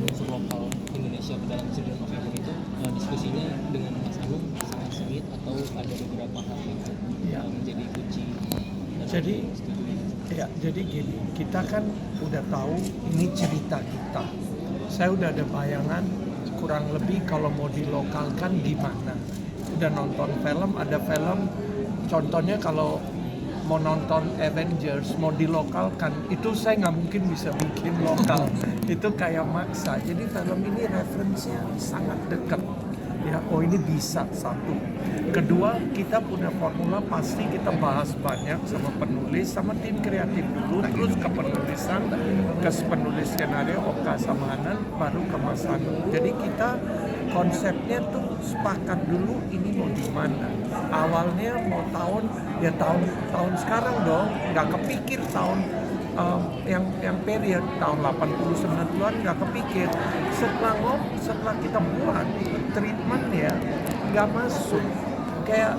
unsur lokal Indonesia ke dalam Children of Heaven itu diskusinya dengan Mas Anung sangat sengit atau ada beberapa hal yang menjadi kunci dalam Jadi studi? ya, jadi gini, kita kan udah tahu ini cerita kita. Saya udah ada bayangan kurang lebih kalau mau dilokalkan di mana. Udah nonton film, ada film, contohnya kalau mau nonton Avengers, mau dilokalkan, itu saya nggak mungkin bisa bikin lokal. Itu kayak maksa. Jadi film ini referensinya sangat dekat. Ya, oh ini bisa satu. Kedua, kita punya formula pasti kita bahas banyak sama penulis, sama tim kreatif dulu, terus ke penulisan, ke penulis skenario, Oka sama Hanan, baru ke Mas Anu. Jadi kita konsepnya tuh sepakat dulu ini mau di mana. Awalnya mau tahun sekarang dong, nggak kepikir tahun yang period tahun 80 90-an nggak kepikir. Setelah kita buat treatment ya nggak masuk, kayak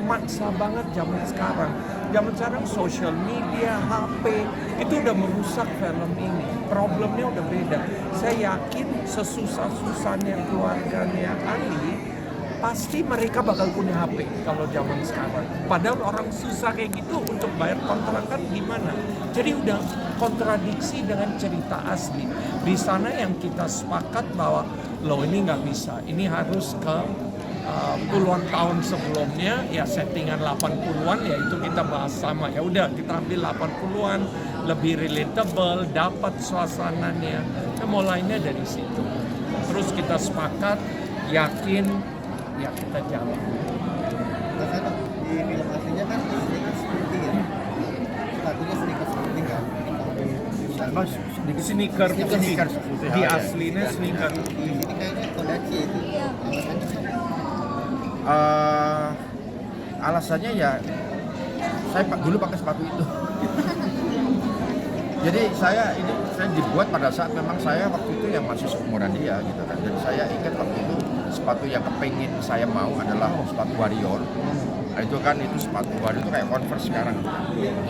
maksa banget zaman sekarang. Zaman sekarang social media, HP itu udah merusak film ini. Problemnya udah beda. Saya yakin sesusah-susahnya keluarganya Ali pasti mereka bakal punya HP kalau zaman sekarang. Padahal orang susah kayak gitu untuk bayar kontrakan gimana? Jadi udah kontradiksi dengan cerita asli. Di sana yang kita sepakat bahwa loh ini nggak bisa, ini harus ke puluhan tahun sebelumnya, ya settingan 80-an ya itu kita bahas sama. Ya udah kita ambil 80-an, lebih relatable, dapat suasananya. Nah, mulainya dari situ. Terus kita sepakat, yakin, ya kita jalan. Mas Anu, di film aslinya kan ini kan seperti ya, sepatunya sneakers seperti kan. Mas, sneaker, di aslinya sneaker. Di sini kayaknya Kodachi itu. Alasannya ya saya dulu pakai sepatu itu. Jadi saya dibuat pada saat memang saya waktu itu yang masih seumuran dia gitu kan. Dan saya ingat waktu itu sepatu yang kepingin saya mau adalah sepatu Warrior. Nah, itu sepatu Warrior itu kayak Converse sekarang.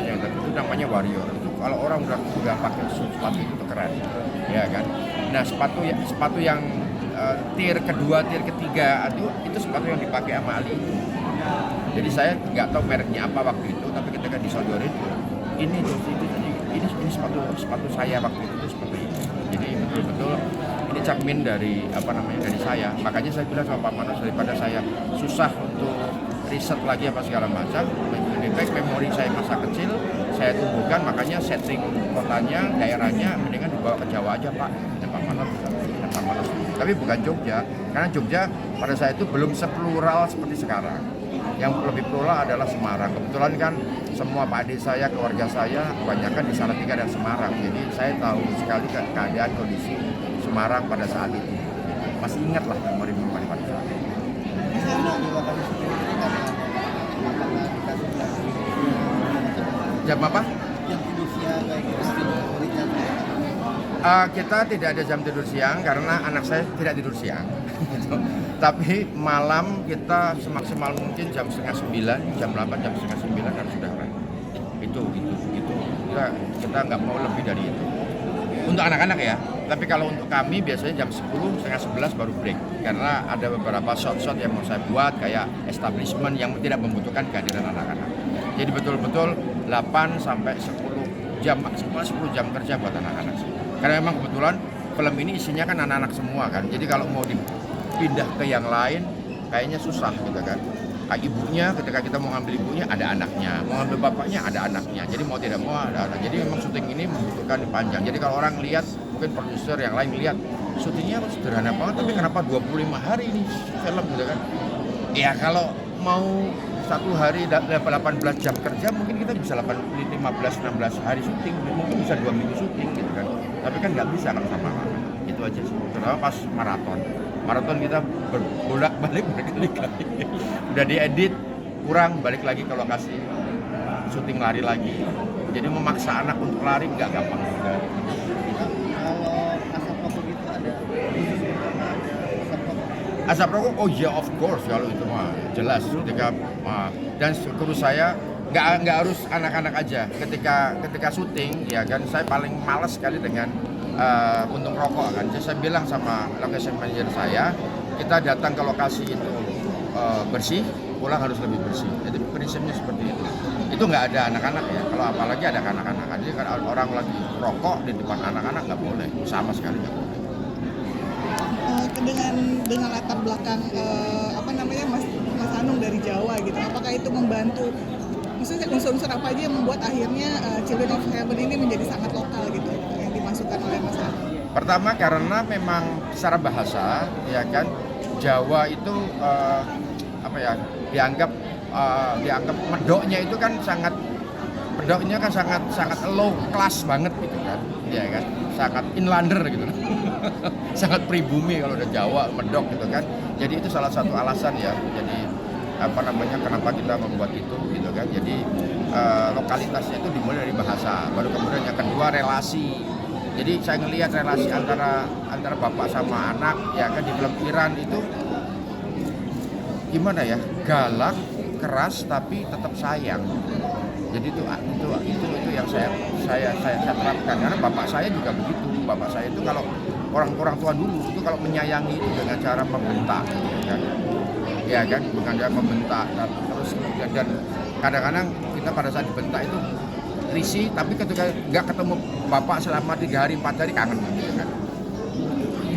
Ya, tapi itu namanya Warrior. Itu kalau orang udah pakai sepatu itu keren, ya kan. Nah sepatu yang tier kedua, tier ketiga itu sepatu yang dipakai sama Ali. Jadi saya nggak tahu mereknya apa waktu itu, tapi ketika disodorin ini sepatu saya waktu itu seperti itu. Jadi betul-betul ini cermin dari dari saya. Makanya saya bilang sama Pak Manos, daripada saya susah untuk riset lagi apa segala macam, lebih baik memori saya masa kecil saya tumbuhkan, makanya setting kotanya, daerahnya mendingan dibawa ke Jawa aja Pak. Dan Pak Manos tapi bukan Jogja, karena Jogja pada saat itu belum seplural seperti sekarang. Yang lebih plural adalah Semarang. Kebetulan kan semua Pak adik saya, keluarga saya kebanyakan di Salatiga dan Semarang. Jadi saya tahu sekali keadaan kondisi Semarang pada saat itu. Masih ingat lah memori-memori pada saat itu. Jam apa? Jam tidur siang kayak gitu. Kita tidak ada jam tidur siang karena anak saya tidak tidur siang. Tapi malam kita semaksimal mungkin jam 8:30, jam 8, jam 8:30 harus sudah ready. Itu. Kita nggak mau lebih dari itu. Untuk anak-anak ya. Tapi kalau untuk kami biasanya jam 10, 10:30 baru break. Karena ada beberapa shot-shot yang mau saya buat kayak establishment yang tidak membutuhkan kehadiran anak-anak. Jadi betul-betul 8 sampai 10 jam, maksimal 10 jam kerja buat anak-anak sih. Karena memang kebetulan film ini isinya kan anak-anak semua kan. Jadi kalau mau dipindah ke yang lain kayaknya susah gitu kan. Kayak ibunya, ketika kita mau ngambil ibunya ada anaknya, mau ngambil bapaknya ada anaknya. Jadi mau tidak mau ada anak. Jadi memang syuting ini membutuhkan panjang. Jadi kalau orang lihat, mungkin produser yang lain lihat syutingnya sederhana banget, tapi kenapa 25 hari ini film gitu kan. Ya kalau mau satu hari 18 jam kerja mungkin kita bisa 15-16 hari syuting, mungkin bisa 2 minggu syuting gitu kan. Tapi kan nggak bisa kalau sama itu aja sih. Terutama pas maraton kita bolak-balik berkali-kali. Udah diedit kurang, balik lagi ke lokasi syuting, lari lagi. Jadi memaksa anak untuk lari nggak gampang juga. Kalau asap rokok gitu ada Asap rokok, oh ya of course kalau itu mah jelas. Ketika dan kru saya nggak harus anak-anak aja. Ketika syuting ya kan, saya paling malas sekali dengan puntung rokok kan. Jadi saya bilang sama location manager saya, kita datang ke lokasi itu bersih, pulang harus lebih bersih. Jadi prinsipnya seperti itu. Itu nggak ada anak-anak ya. Kalau apalagi ada anak-anak, jadi kan orang lagi rokok di depan anak-anak nggak boleh, sama sekali nggak boleh. Dengan latar belakang Mas Anung dari Jawa gitu, apakah itu membantu? Maksudnya unsur-unsur apa aja yang membuat akhirnya Children of Heaven ini menjadi sangat lokal gitu yang dimasukkan oleh Mas Anung? Pertama karena memang secara bahasa ya kan Jawa itu dianggap medoknya itu kan sangat low class banget gitu kan, ya kan, sangat inlander gitu, sangat pribumi kalau udah Jawa medok gitu kan. Jadi itu salah satu alasan ya. Jadi kenapa kita membuat itu gitu kan. Jadi lokalitasnya itu dimulai dari bahasa, baru kemudian yang kedua relasi. Jadi saya ngelihat relasi antara bapak sama anak ya kan di film Iran itu gimana ya, galak, keras tapi tetap sayang. Jadi itu yang saya terapkan karena bapak saya juga begitu. Bapak saya itu kalau orang tua dulu itu kalau menyayangi itu dengan cara membentak, ya kan, dengan cara membentak terus dan kadang-kadang kita pada saat dibentak itu risih, tapi ketika nggak ketemu bapak selama 3 hari 4 hari kangen gitu kan.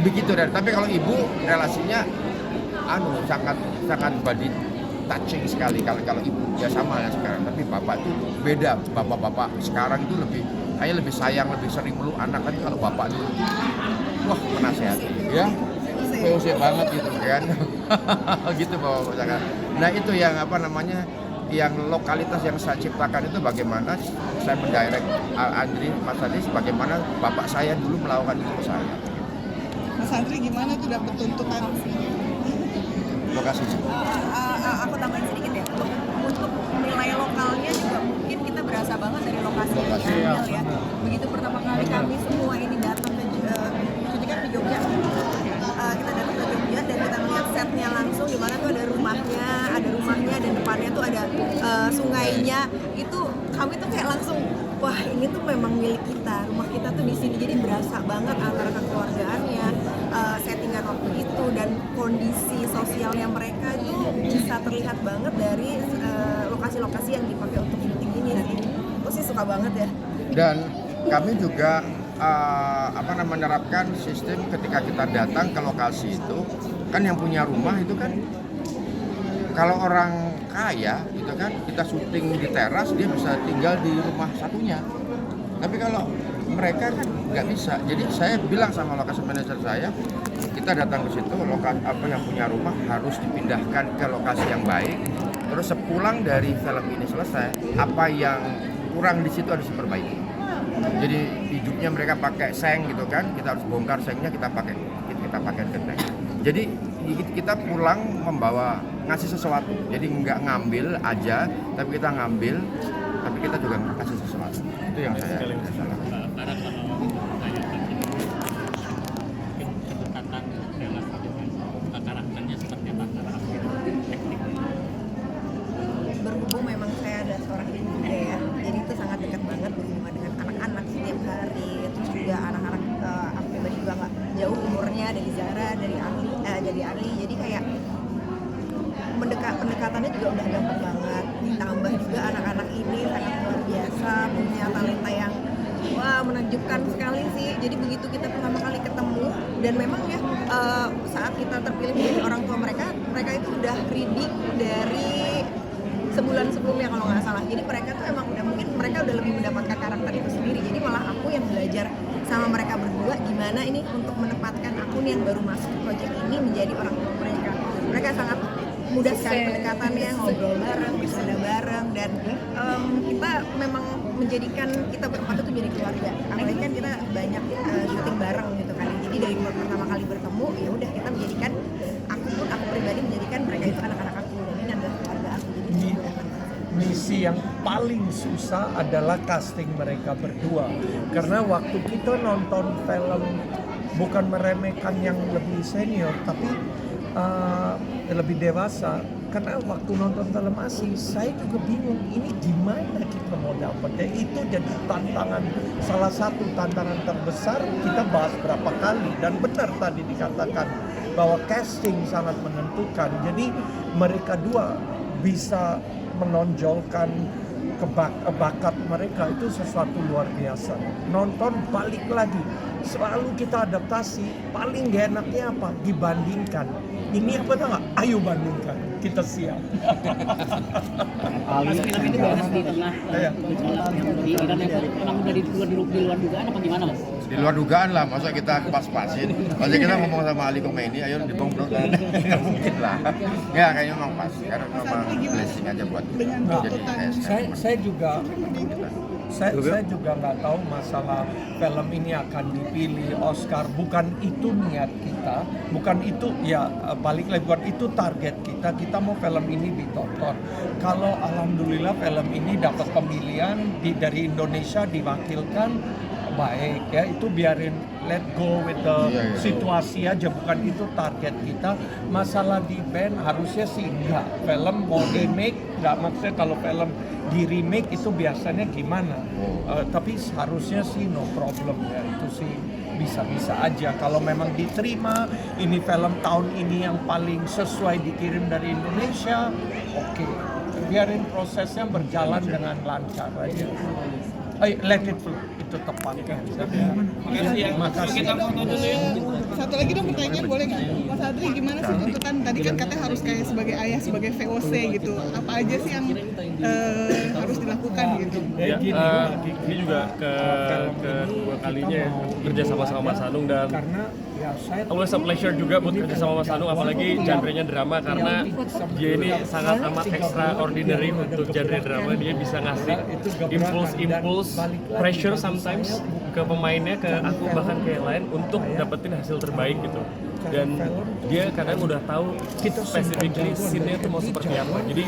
Begitu dan tapi kalau ibu relasinya sangat body touching sekali kalau ibu ya sama ya sekarang, tapi bapak itu beda. Bapak sekarang itu lebih sayang, lebih sering meluk anak. Tapi kalau bapak itu wah menasehati ya POC banget gitu kan. Gitu bapak. Nah itu yang yang lokalitas yang saya ciptakan itu bagaimana saya mendirect Mas Andri bagaimana bapak saya dulu melakukan itu ke saya. Mas Andri gimana tuh dapat tuntutan? Lokasi aku tambahin sedikit ya, untuk nilai lokalnya juga mungkin kita berasa banget dari lokasi yang diambil ya. Begitu pertama kali kami semua ini datang ke Jogja, kita datang ke Jogja dan kita melihat setnya langsung, di mana tuh ada rumahnya dan depannya tuh ada sungainya. Itu kami tuh kayak langsung, wah ini tuh memang milik kita, rumah kita tuh di sini. Jadi berasa banget antara kekeluargaannya, settingan waktu itu dan kondisi sosialnya mereka itu bisa terlihat banget dari lokasi-lokasi yang dipakai untuk syuting ini. Aku sih suka banget ya. Dan kami juga menerapkan sistem ketika kita datang ke lokasi itu kan yang punya rumah itu kan kalau orang kaya gitu kan kita syuting di teras dia bisa tinggal di rumah satunya, tapi kalau mereka kan nggak bisa. Jadi saya bilang sama lokasi manajer saya, kita datang ke situ yang punya rumah harus dipindahkan ke lokasi yang baik, terus sepulang dari film ini selesai apa yang kurang di situ harus diperbaiki. Jadi hidupnya mereka pakai seng gitu kan, kita harus bongkar sengnya, kita pakai genteng. Jadi kita pulang membawa ngasih sesuatu. Jadi nggak ngambil aja, tapi kita ngambil, tapi kita juga ngasih sesuatu. Itu yang saya lakukan. Para kalau menanyakan mungkin kedekatan relasi dengan karakternya seperti apa teknik? Berhubung memang saya ada seorang ibu juga ya, jadi itu sangat dekat banget berhubungan dengan anak-anak setiap hari. Terus juga anak-anak aku pribadi juga nggak jauh umurnya dari Zara, dari Ali, jadi kayak pendekatannya juga udah gampang banget. Ditambah juga anak-anak ini sangat luar biasa, punya talenta yang menakjubkan sekali sih. Jadi begitu kita pertama kali ketemu dan memang ya saat kita terpilih menjadi orang tua mereka itu udah ready dari sebulan sebelumnya kalau nggak salah. Jadi mereka tuh emang mereka udah lebih mendapatkan karakter itu sendiri. Jadi malah aku yang belajar sama mereka berdua gimana ini untuk menempatkan aku nih yang baru masuk ke project ini menjadi orang tua mereka. Mereka sangat mudah sekali pendekatannya, ngobrol bareng, bercanda bareng, dan kita memang menjadikan kita berempat itu jadi keluarga. Apalagi kan kita banyak syuting bareng gitu kan. Jadi dari pertama kali bertemu ya udah kita menjadikan aku pribadi menjadikan mereka itu anak-anak aku dan ini adalah keluarga aku. Jadi misi yang paling susah adalah casting mereka berdua, karena waktu kita nonton film bukan meremehkan yang lebih senior tapi lebih dewasa, karena waktu nonton film asing saya juga bingung ini gimana kita mau dapat. Itu jadi tantangan, salah satu tantangan terbesar. Kita bahas berapa kali dan benar tadi dikatakan bahwa casting sangat menentukan. Jadi mereka dua bisa menonjolkan bakat mereka, itu sesuatu luar biasa. Nonton balik lagi, selalu kita adaptasi. Paling gak enaknya apa? Dibandingkan. Ini apa tau gak? Ayo bandingkan, kita siap. Film ini beres di tengah di Iran yang memang dari di luar dugaan apa gimana Mas? Di luar dugaan lah, masa kita pas-pasin, masa kita ngomong sama Ali Khomeini, ayo dibongkar kan, nggak mungkin lah. Ya kayaknya memang pas, karena memang blessing aja buat kita. Jadi saya juga nggak tahu masalah film ini akan dipilih Oscar. Bukan itu niat kita, bukan itu ya balik lagi, bukan itu target kita. Kita mau film ini ditonton. Kalau alhamdulillah film ini dapat pemilihan dari Indonesia diwakilkan, baik ya, itu biarin, let go with the situasi aja, bukan itu target kita. Masalah di band harusnya sih enggak, film mau remake enggak, maksudnya kalau film di remake itu biasanya gimana, tapi harusnya sih no problem ya, itu sih bisa-bisa aja. Kalau memang diterima ini film tahun ini yang paling sesuai dikirim dari Indonesia, oke. Biarin prosesnya berjalan dengan lancar aja. Let it flow, itu tepatnya. Makasih. Satu lagi dong pertanyaan, boleh nggak? Mas Adri, gimana sih tuntutan? Tadi kan katanya harus kayak sebagai ayah, sebagai VOC gitu. Apa aja sih yang harus dilakukan gitu? Ini juga kedua kalinya ya, kerja sama Mas Anung, dan always a pleasure juga buat kerja sama Mas Anung, apalagi genre-nya drama, karena dia ini sangat amat extraordinary untuk genre drama. Dia bisa ngasih impuls, pressure sometimes ke pemainnya, ke aku, bahkan ke yang lain untuk dapetin hasil terbaik gitu. Dan dia kadang udah tahu specifically scene-nya itu mau seperti apa. Jadi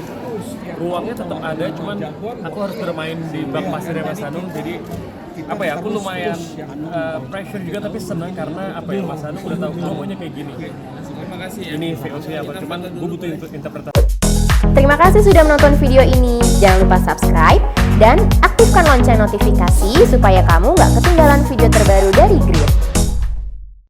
ruangnya tetap ada, cuman aku harus bermain di bak pasirnya Mas Anung. Jadi apa ya, aku lumayan pressure juga, tapi senang karena apa ya, Mas Anung udah tahu ngomongnya kayak gini. Terima kasih ya. Ini VOC apa, cuman gue butuh interpretasi. Terima kasih sudah menonton video ini. Jangan lupa subscribe dan aktifkan lonceng notifikasi supaya kamu nggak ketinggalan video terbaru dari Grid.